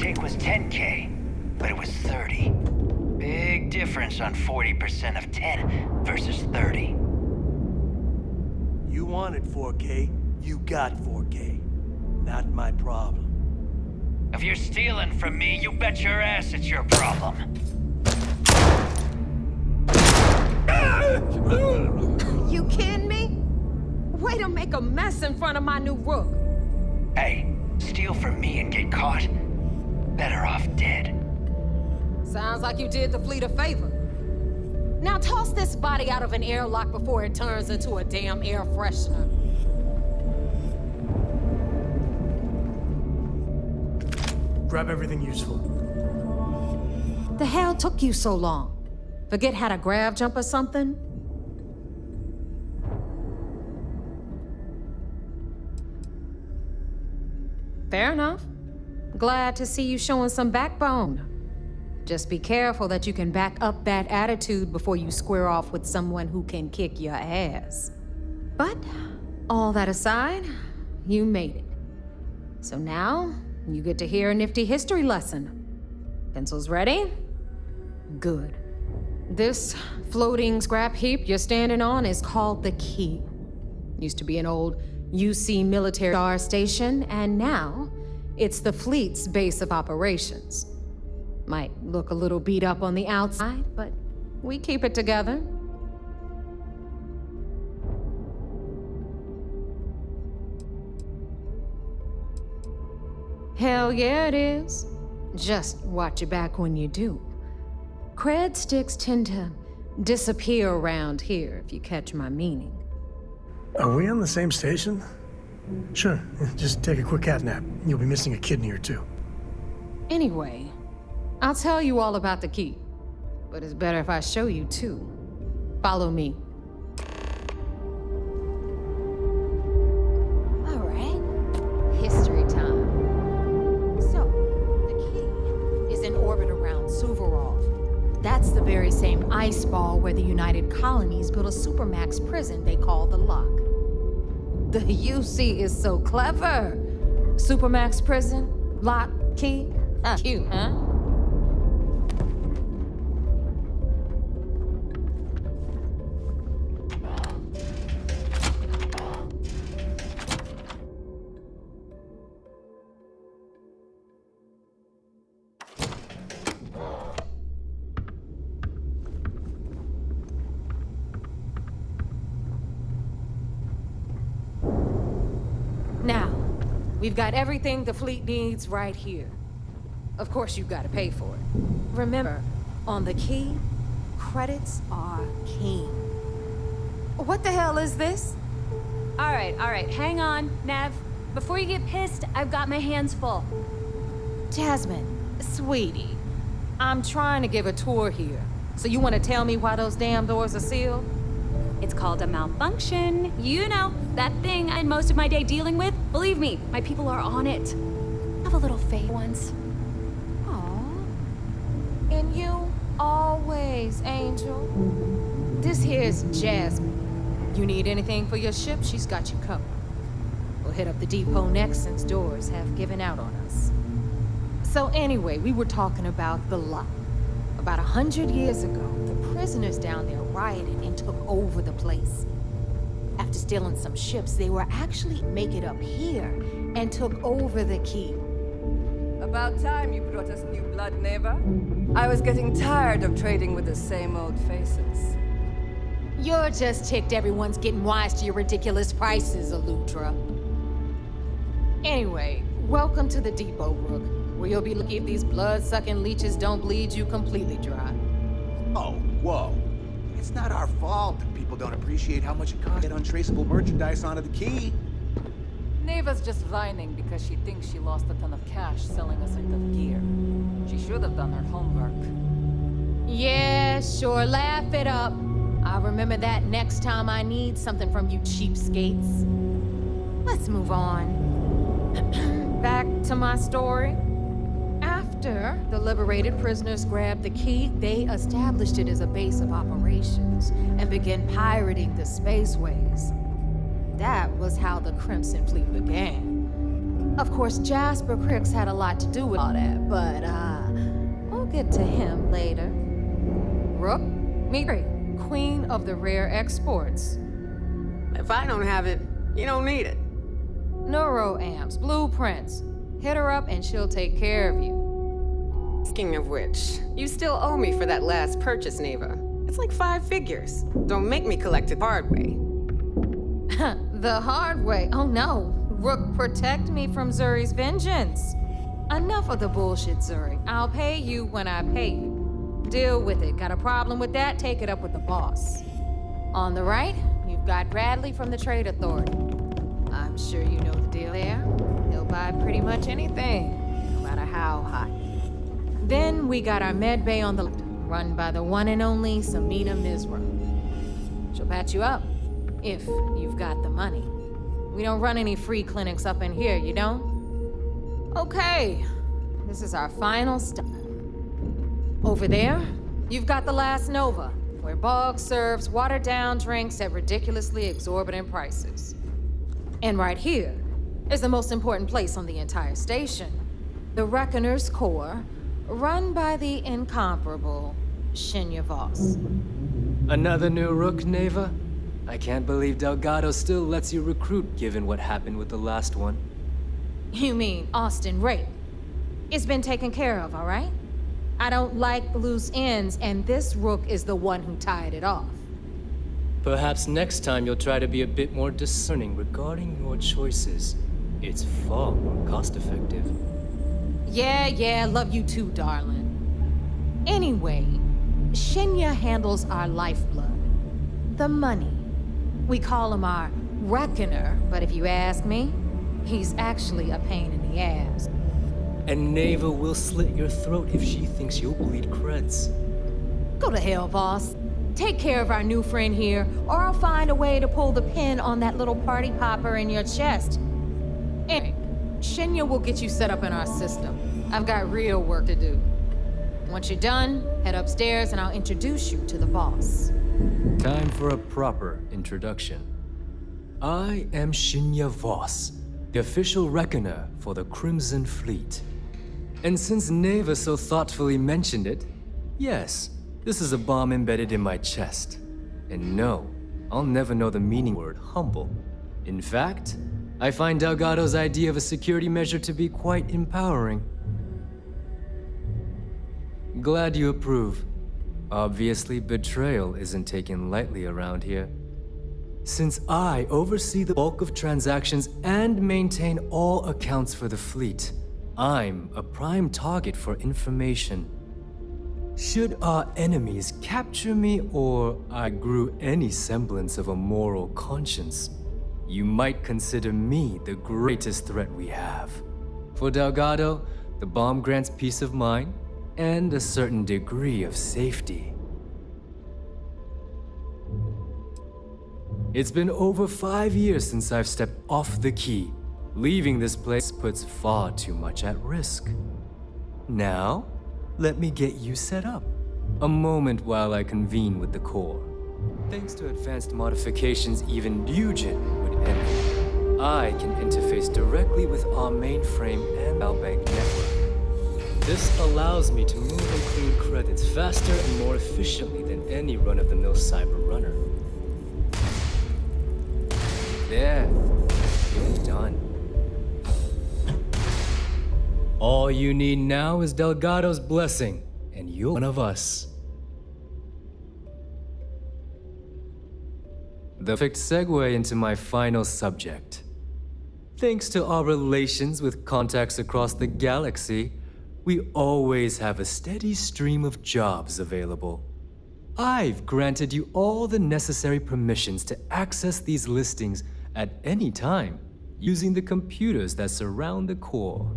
take was 10K, but it was 30. Big difference on 40% of 10 versus 30. You wanted 4K, you got 4K. Not my problem. If you're stealing from me, you bet your ass it's your problem. You kidding me? Way to make a mess in front of my new rook. Hey, steal from me and get caught. Better off dead. Sounds like you did the fleet a favor. Now toss this body out of an airlock before it turns into a damn air freshener. Grab everything useful. The hell took you so long? Forget how to grav jump or something? Fair enough. Glad to see you showing some backbone. Just be careful that you can back up that attitude before you square off with someone who can kick your ass. But, all that aside, you made it. So now, you get to hear a nifty history lesson. Pencils ready? Good. This floating scrap heap you're standing on is called the Key. Used to be an old UC military star station, and now it's the fleet's base of operations. Might look a little beat up on the outside, but we keep it together. Hell yeah, it is. Just watch your back when you do. Cred sticks tend to disappear around here, if you catch my meaning. Are we on the same station? Sure, just take a quick cat nap. You'll be missing a kidney or two. Anyway, I'll tell you all about the Key. But it's better if I show you too. Follow me. All right, history time. So, the Key is in orbit around Suvorov. That's the very same ice ball where the United Colonies built a supermax prison they call the Lock. The UC is so clever. Supermax prison, lock, key. Cute, huh? Now, we've got everything the fleet needs right here. Of course, you've got to pay for it. Remember, on the Key, credits are king. What the hell is this? All right, hang on, Nev. Before you get pissed, I've got my hands full. Jasmine, sweetie, I'm trying to give a tour here. So you want to tell me why those damn doors are sealed? It's called a malfunction. You know, that thing I spend most of my day dealing with. Believe me, my people are on it. Have a little faith once. And you always, Angel. This here's Jasmine. You need anything for your ship, she's got you covered. We'll hit up the depot next since doors have given out on us. So anyway, we were talking about the Lock. About 100 years ago, the prisoners down there rioted and took over the place. After stealing some ships, they were actually make it up here and took over the Key. About time you brought us new blood, Neva. I was getting tired of trading with the same old faces. You're just ticked everyone's getting wise to your ridiculous prices, Aludra. Anyway, welcome to the depot, Rook, where you'll be lucky if these blood-sucking leeches don't bleed you completely dry. Oh, whoa. It's not our fault that people don't appreciate how much it costs to get untraceable merchandise onto the Key. Neva's just whining because she thinks she lost a ton of cash selling us into the gear. She should have done her homework. Yeah, sure, laugh it up. I'll remember that next time I need something from you cheapskates. Let's move on. Back to my story. After the liberated prisoners grabbed the Key, they established it as a base of operations and began pirating the spaceways. That was how the Crimson Fleet began. Of course, Jasper Cricks had a lot to do with all that, but, we'll get to him later. Rook, meet Ray, queen of the rare exports. If I don't have it, you don't need it. Neuroamps, blueprints. Hit her up and she'll take care of you. Speaking of which, you still owe me for that last purchase, Neva. It's like 5 figures. Don't make me collect it the hard way. The hard way? Oh no. Rook, protect me from Zuri's vengeance. Enough of the bullshit, Zuri. I'll pay you when I pay you. Deal with it. Got a problem with that? Take it up with the boss. On the right, you've got Bradley from the Trade Authority. I'm sure you know the deal there. He'll buy pretty much anything, no matter how hot. Then we got our med bay on the left, run by the one and only Samina Mizra. She'll patch you up, if you've got the money. We don't run any free clinics up in here, you don't? Okay, this is our final stop. Over there, you've got the Last Nova, where Bog serves watered-down drinks at ridiculously exorbitant prices. And right here is the most important place on the entire station, the Reckoner's Core, run by the incomparable Shinya Voss. Another new rook, Neva? I can't believe Delgado still lets you recruit given what happened with the last one. You mean Austin Rape? It's been taken care of, all right? I don't like loose ends, and this rook is the one who tied it off. Perhaps next time you'll try to be a bit more discerning regarding your choices. It's far more cost-effective. Yeah, love you too, darling. Anyway, Shinya handles our lifeblood. The money. We call him our Reckoner, but if you ask me, he's actually a pain in the ass. And Neva will slit your throat if she thinks you'll bleed creds. Go to hell, boss. Take care of our new friend here, or I'll find a way to pull the pin on that little party popper in your chest. Anyway, Shinya will get you set up in our system. I've got real work to do. Once you're done, head upstairs and I'll introduce you to the boss. Time for a proper introduction. I am Shinya Voss, the official reckoner for the Crimson Fleet. And since Neva so thoughtfully mentioned it, yes, this is a bomb embedded in my chest. And no, I'll never know the meaning word humble. In fact, I find Delgado's idea of a security measure to be quite empowering. Glad you approve. Obviously, betrayal isn't taken lightly around here. Since I oversee the bulk of transactions and maintain all accounts for the fleet, I'm a prime target for information. Should our enemies capture me or I grew any semblance of a moral conscience, you might consider me the greatest threat we have. For Delgado, the bomb grants peace of mind and a certain degree of safety. It's been over 5 years since I've stepped off the key. Leaving this place puts far too much at risk. Now, let me get you set up. A moment while I convene with the core. Thanks to advanced modifications even Nugent would envy, I can interface directly with our mainframe and our bank network. This allows me to move and clean credits faster and more efficiently than any run-of-the-mill cyber runner. There, you're done. All you need now is Delgado's blessing, and you're one of us. The perfect segue into my final subject. Thanks to our relations with contacts across the galaxy, we always have a steady stream of jobs available. I've granted you all the necessary permissions to access these listings at any time, using the computers that surround the core.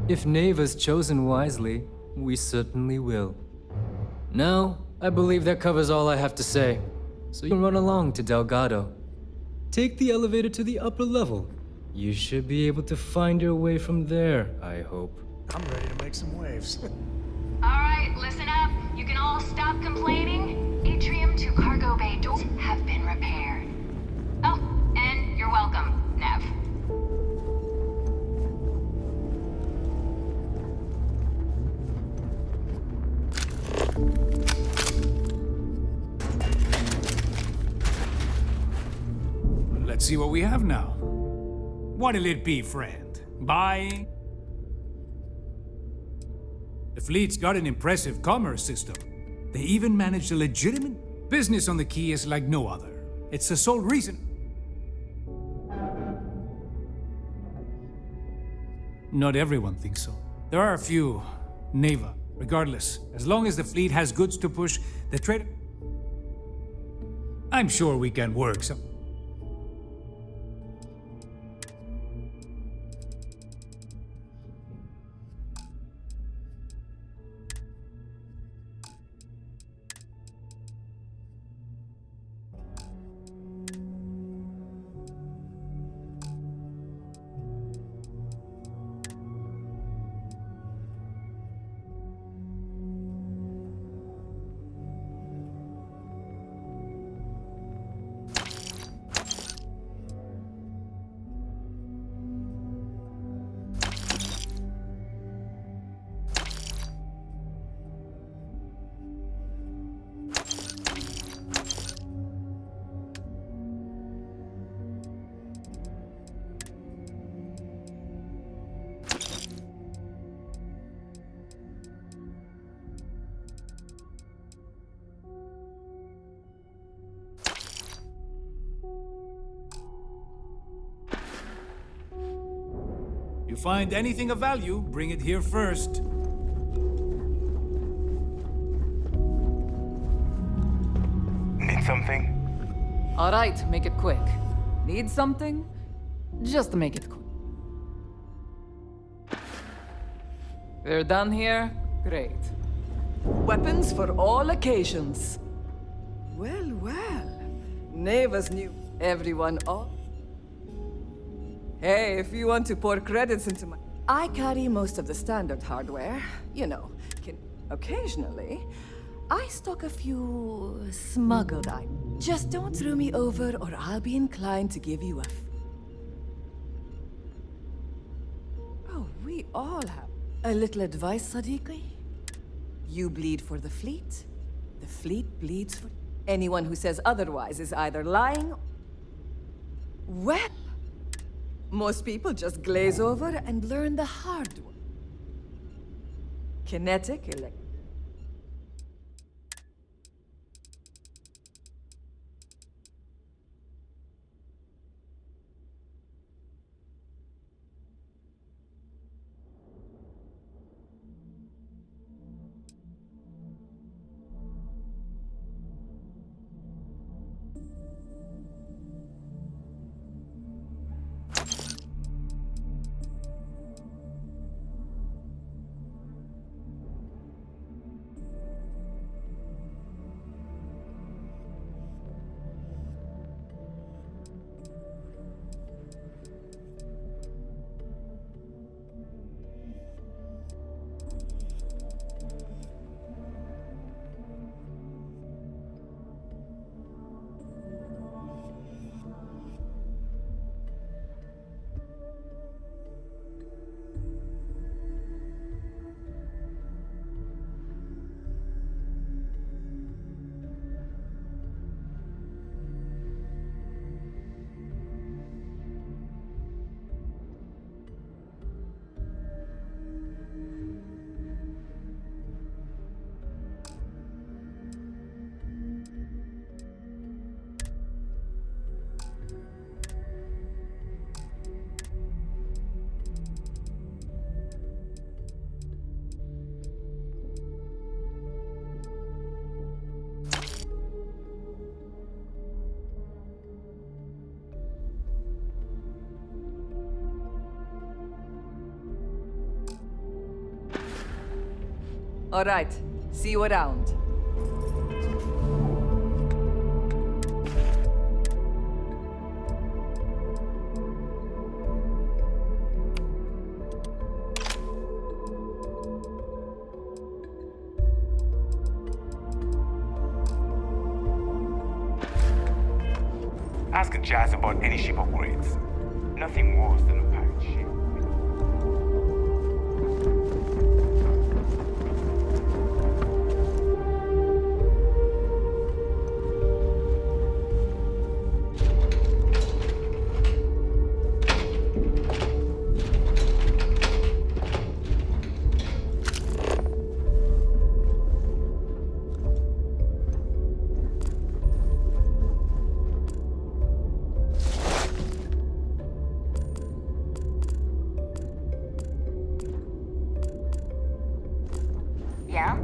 If Neva's chosen wisely, we certainly will. Now, I believe that covers all I have to say, so you can run along to Delgado. Take the elevator to the upper level. You should be able to find your way from there, I hope. I'm ready to make some waves. All right, listen up. You can all stop complaining. Atrium to cargo bay doors have been repaired. Oh, and you're welcome, Nev. Let's see what we have now. What'll it be, friend? Buying? The fleet's got an impressive commerce system. They even managed a legitimate business on the key is like no other. It's the sole reason. Not everyone thinks so. There are a few. Neva. Regardless, as long as the fleet has goods to push, the trade... I'm sure we can work some... You find anything of value, bring it here first. Need something? All right, make it quick. Need something? Just make it quick. We're done here? Great. Weapons for all occasions. Well, well. Neva's new. Everyone all. Hey, if you want to pour credits into my... I carry most of the standard hardware. You know, occasionally, I stock a few smuggled items. Just don't throw me over or I'll be inclined to give you a... Oh, we all have. A little advice, Sadiqi? You bleed for the fleet bleeds for... Anyone who says otherwise is either lying... Well... Most people just glaze over and learn the hard way. Kinetic elect... All right, see you around. Ask Jazz about any ship upgrades. Nothing worse than a pirate ship. Yeah?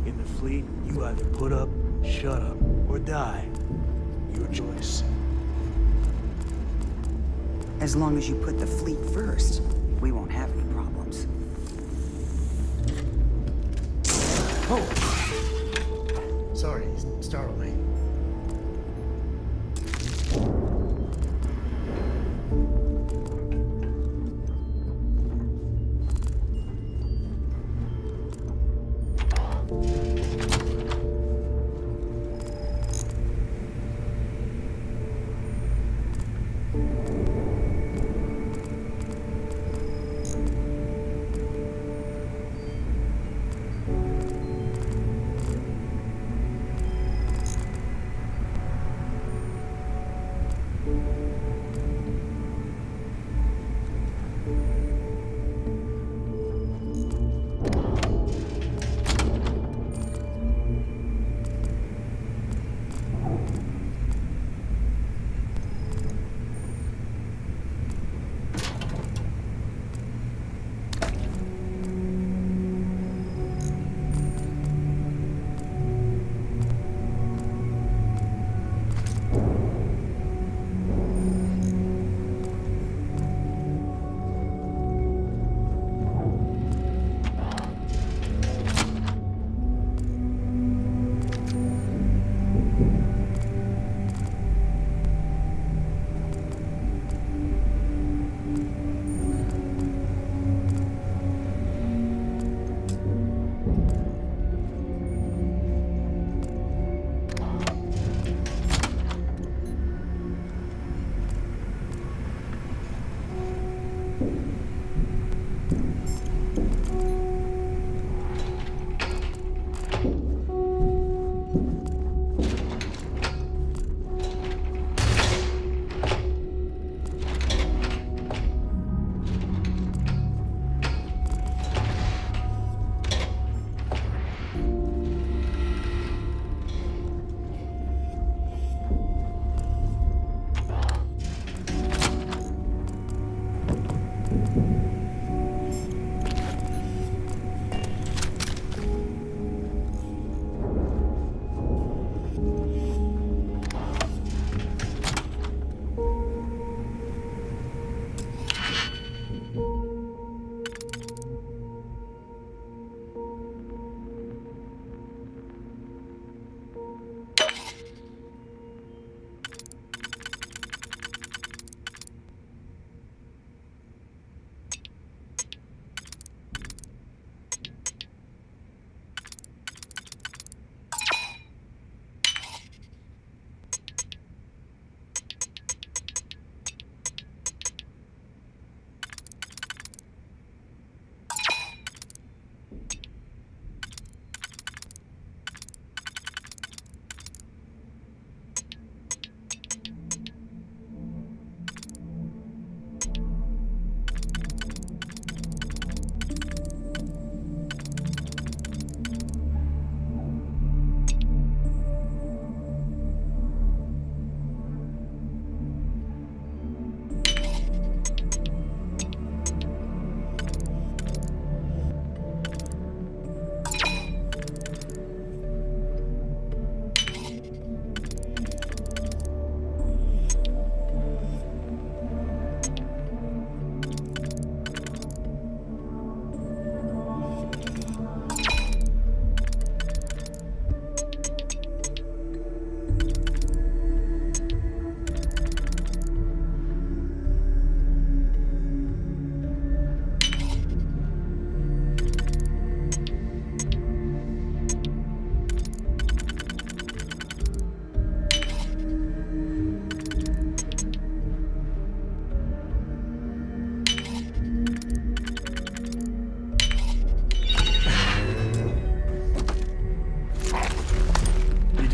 In the fleet, you either put up, shut up, or die. Your choice. As long as you put the fleet first, we won't have any problems. Oh! Sorry, you startled me.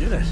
did it.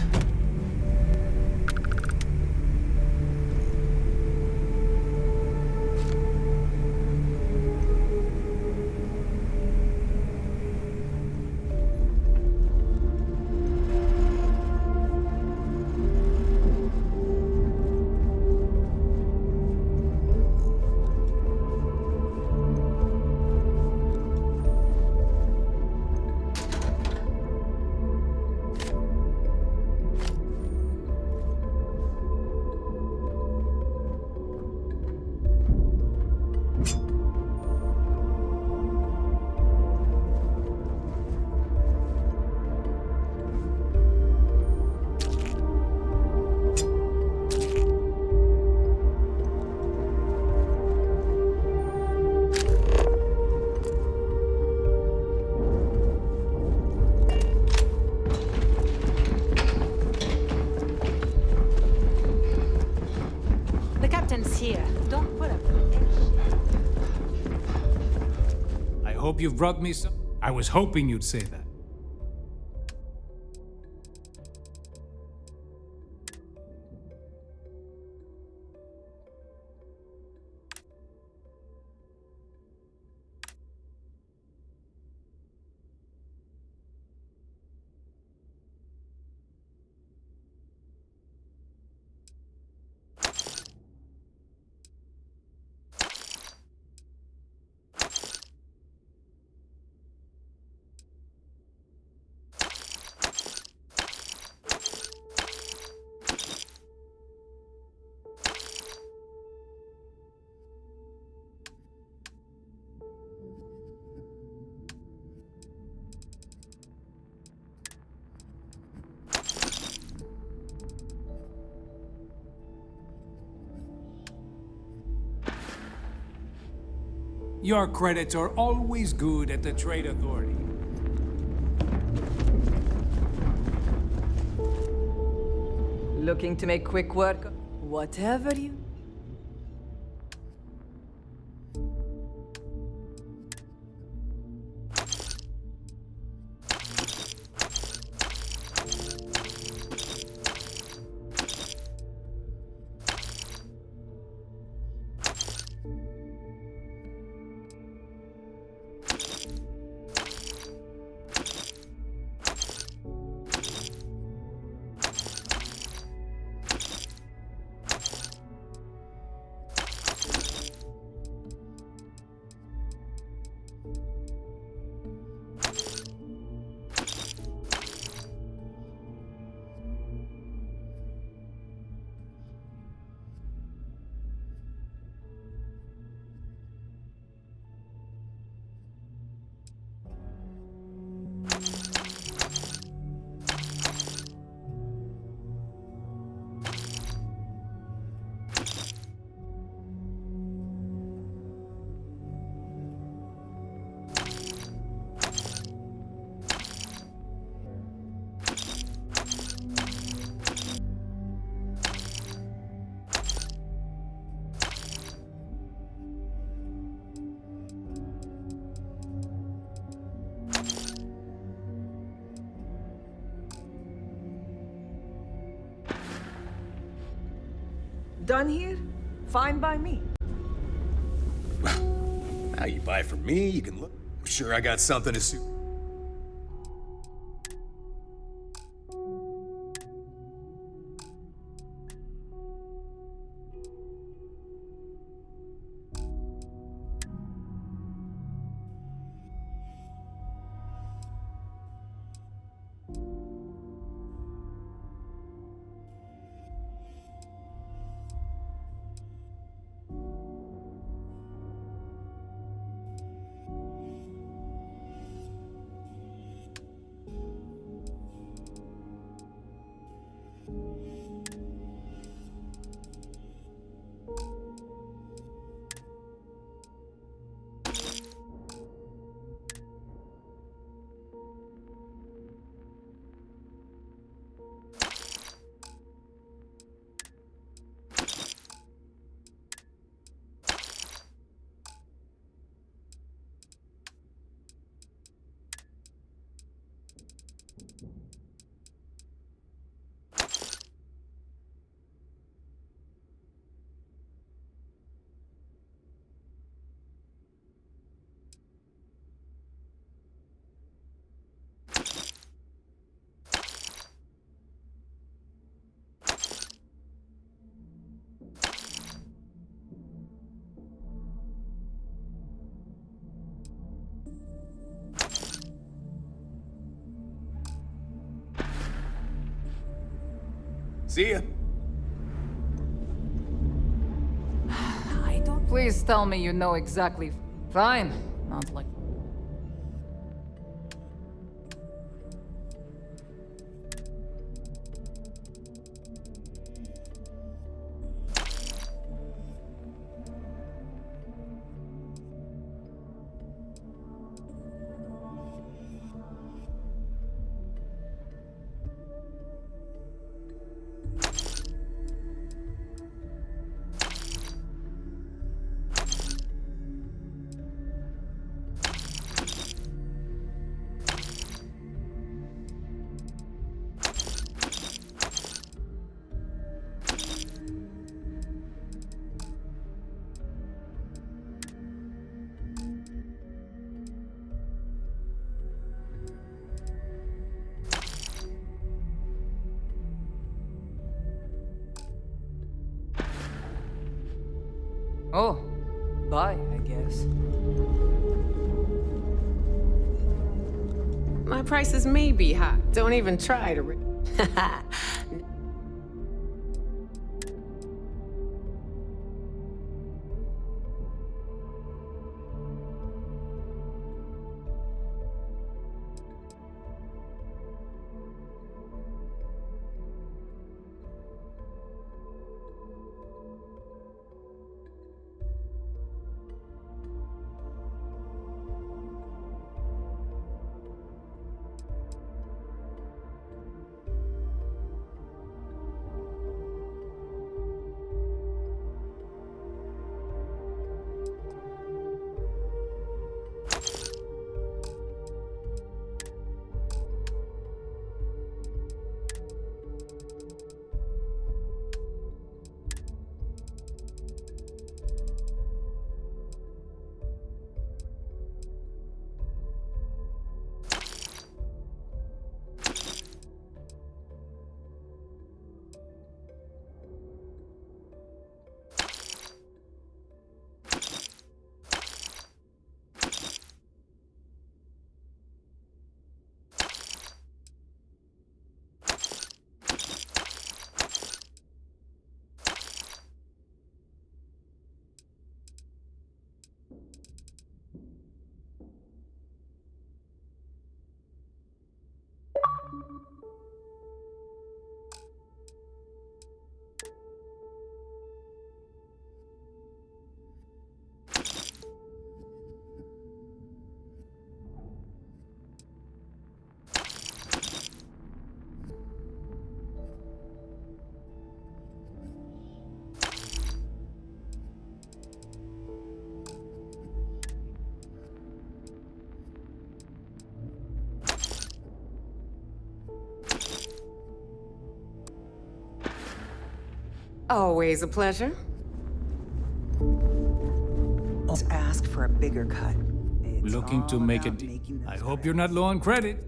The captain's here. Don't put up. I hope you've brought me some. I was hoping you'd say that. Your credits are always good at the Trade Authority. Looking to make quick work? Whatever you... Done here? Fine by me. Now you buy from me, you can look. I'm sure I got something to suit. See ya. I don't... Please tell me you know exactly. Fine. Not like. Oh, bye, I guess. My prices may be high. Don't even try to... Always a pleasure. Let's ask for a bigger cut. It's Looking to all make a about deal. making I those hope you're not low on credit.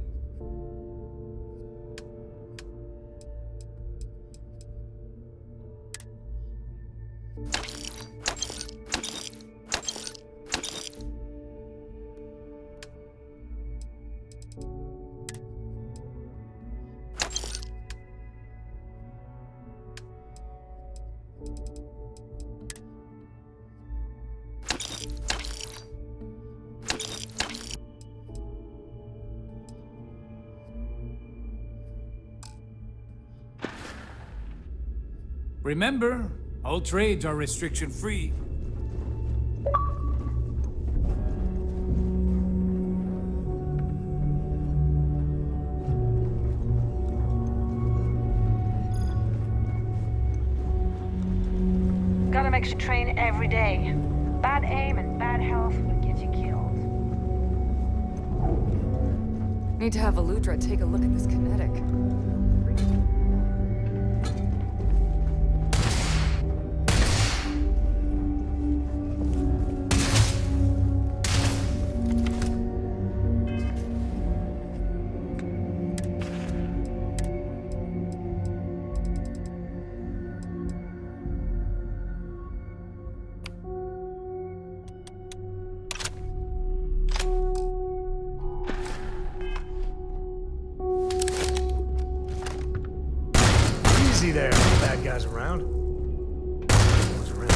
Remember, all trades are restriction-free. Gotta make sure train every day. Bad aim and bad health will get you killed. Need to have Aludra take a look at this kinetic. Easy there, no bad guys around. What's around?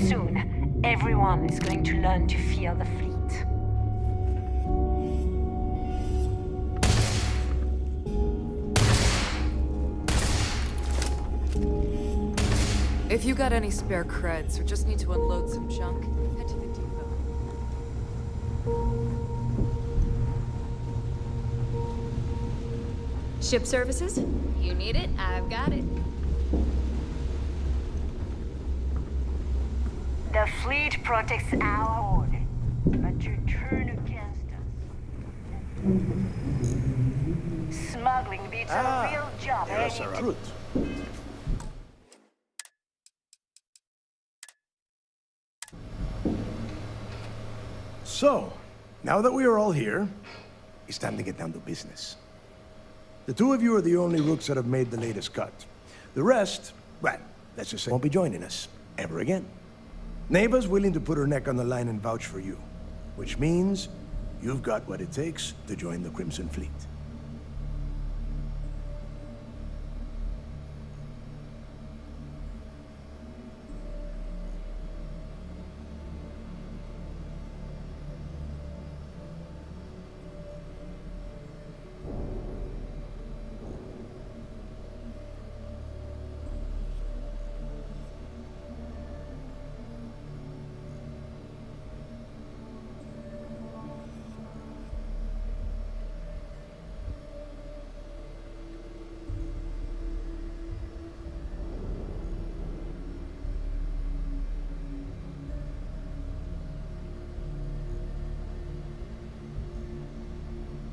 Soon, everyone is going to learn to fear the fleet. If you got any spare creds or just need to unload some junk, head to the depot. Ship services? You need it, I've got it. The fleet protects our own, but you turn against us. Smuggling beats a real job any day. So, now that we are all here, it's time to get down to business. The two of you are the only rooks that have made the latest cut. The rest, well, let's just say, won't be joining us ever again. Neva's willing to put her neck on the line and vouch for you, which means you've got what it takes to join the Crimson Fleet.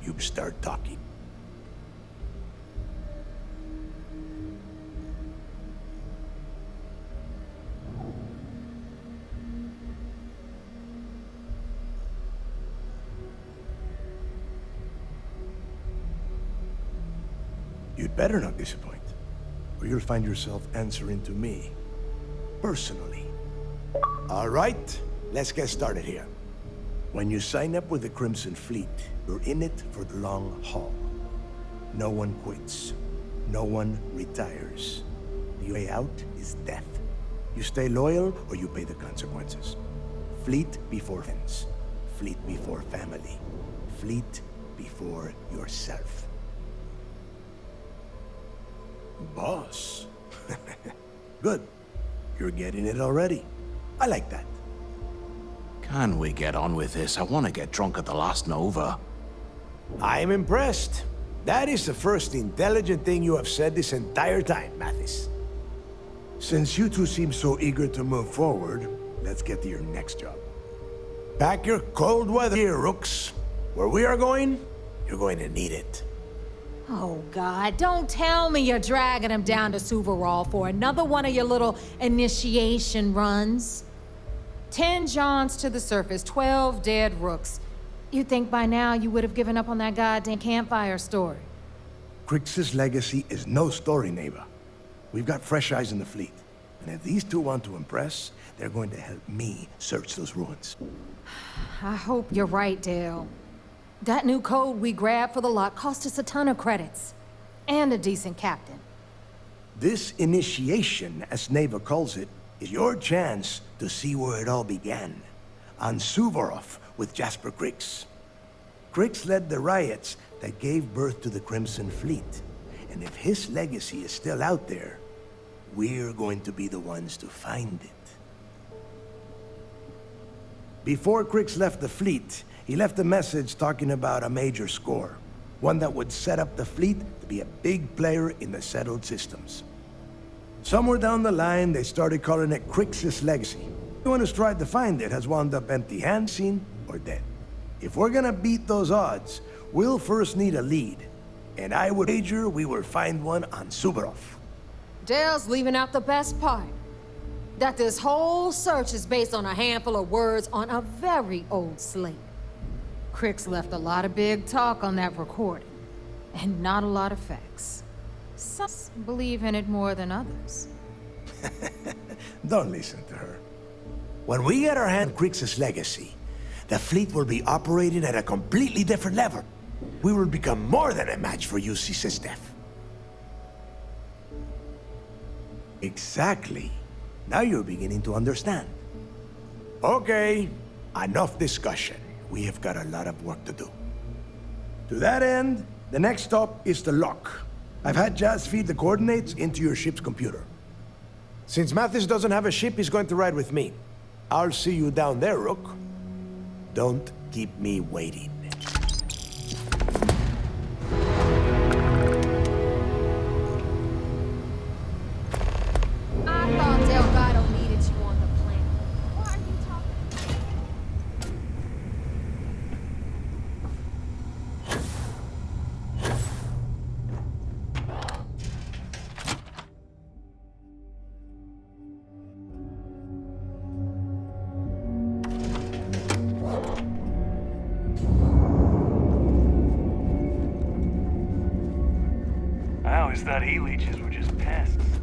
You start talking. You'd better not disappoint, or you'll find yourself answering to me, personally. All right, let's get started here. When you sign up with the Crimson Fleet, you're in it for the long haul. No one quits. No one retires. The way out is death. You stay loyal or you pay the consequences. Fleet before friends. Fleet before family. Fleet before yourself. Boss. Good. You're getting it already. I like that. Can we get on with this? I want to get drunk at the last Nova. I'm impressed. That is the first intelligent thing you have said this entire time, Mathis. Since you two seem so eager to move forward, let's get to your next job. Pack your cold weather gear, rooks. Where we are going, you're going to need it. Oh, God, don't tell me you're dragging him down to Suvarol for another one of your little initiation runs. 10 Johns to the surface, 12 dead rooks. You'd think by now you would have given up on that goddamn campfire story. Crix's legacy is no story, Neva. We've got fresh eyes in the fleet. And if these two want to impress, they're going to help me search those ruins. I hope you're right, Dale. That new code we grabbed for the lot cost us a ton of credits. And a decent captain. This initiation, as Neva calls it, is your chance to see where it all began. On Suvorov with Jasper Crix. Crix led the riots that gave birth to the Crimson Fleet. And if his legacy is still out there, we're going to be the ones to find it. Before Crix left the fleet, he left a message talking about a major score. One that would set up the fleet to be a big player in the settled systems. Somewhere down the line, they started calling it Crix's legacy. Anyone who's tried to find it has wound up empty-handed, seen, or dead. If we're gonna beat those odds, we'll first need a lead. And I would wager we will find one on Suvorov. Dale's leaving out the best part. That this whole search is based on a handful of words on a very old slate. Crix left a lot of big talk on that recording, and not a lot of facts. Some believe in it more than others. Don't listen to her. When we get our hand on Grixis legacy, the fleet will be operating at a completely different level. We will become more than a match for UC System. Exactly. Now you're beginning to understand. Okay, enough discussion. We have got a lot of work to do. To that end, the next stop is the lock. I've had Jazz feed the coordinates into your ship's computer. Since Mathis doesn't have a ship, he's going to ride with me. I'll see you down there, Rook. Don't keep me waiting. I thought Delgado needed you on the planet. What are you talking I always thought he leeches were just pests.